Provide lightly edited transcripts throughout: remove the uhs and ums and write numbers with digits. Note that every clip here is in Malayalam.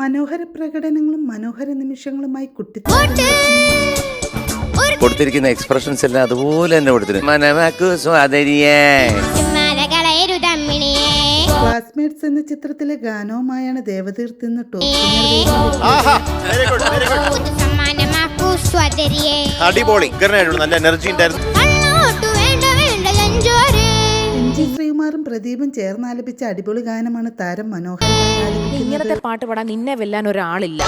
മനോഹര പ്രകടനങ്ങളും മനോഹര നിമിഷങ്ങളുമായി കുട്ടി കൊടുത്തിരിക്കുന്ന എക്സ്പ്രഷൻസ് എല്ലാം അതുപോലെ തന്നെ ക്ലാസ്മേറ്റ്സ് എന്ന ചിത്രത്തിലെ ഗാനവുമായാണ് ദേവതീർത്ത് ഇന്ന് അടിപൊളി, നല്ല എനർജി ഉണ്ടായിരുന്നു. ശ്രീകുമാറും പ്രദീപും ചേർന്ന് ആലപിച്ച അടിപൊളി ഗാനമാണ് താരം മനോഹർ. ഇങ്ങനത്തെ പാട്ട് പാടാൻ നിന്നെ വെല്ലാൻ ഒരാളില്ല.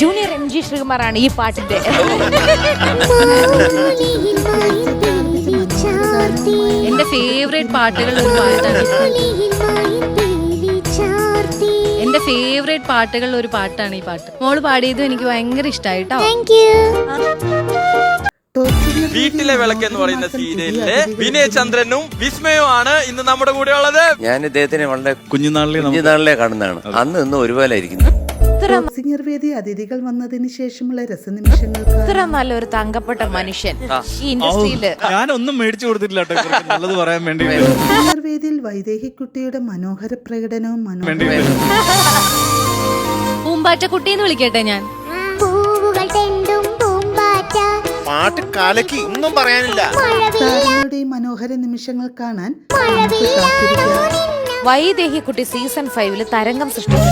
ജൂനിയർ MG ശ്രീകുമാറാണ് ഈ പാട്ടിന്റെ. എന്റെ ഫേവറേറ്റ് പാട്ടുകളിൽ ഒരു പാട്ടാണ്. എന്റെ ഫേവറേറ്റ് പാട്ടുകളിൽ ഒരു പാട്ടാണ് ഈ പാട്ട്. മോള് പാടിയതും എനിക്ക് ഭയങ്കര ഇഷ്ടമായി കേട്ടോ. വീട്ടിലെ വിളക്ക് എന്ന് പറയുന്ന സീരിയലിലെ വിനയചന്ദ്രനും വിസ്മയവുമാണ് ഇന്ന് നമ്മുടെ കൂടെ ഉള്ളത്. ഞാൻ ഇദ്ദേഹത്തിനെ വളരെ കുഞ്ഞുനാളിലെ കാണുന്നതാണ്. അന്ന് ഇന്ന് ഒരുപോലെ ഇരിക്കുന്നു. സിംഗർ വേദി അതിഥികൾ വന്നതിന് ശേഷമുള്ള രസനിമിഷങ്ങൾക്ക് ഇത്ര നല്ലൊരു തങ്കപ്പെട്ട മനുഷ്യൻ ഈ ഇൻഡസ്ട്രിയില് ഞാനൊന്നും മേടിച്ചു കൊടുത്തിട്ടില്ല നല്ലത് പറയാൻ വേണ്ടി. സിംഗർ വേദിയിൽ വൈദേഹിക്കുട്ടിയുടെ മനോഹര പ്രകടനവും പൂമ്പാറ്റ കുട്ടിയെന്ന് വിളിക്കട്ടെ ഞാൻ. പാട്ട് കാലക്കി, ഒന്നും പറയാനില്ല. താരങ്ങളുടെയും മനോഹര നിമിഷങ്ങൾ കാണാൻ വൈദേഹിക്കുട്ടി സീസൺ 5 തരംഗം സൃഷ്ടിച്ചു.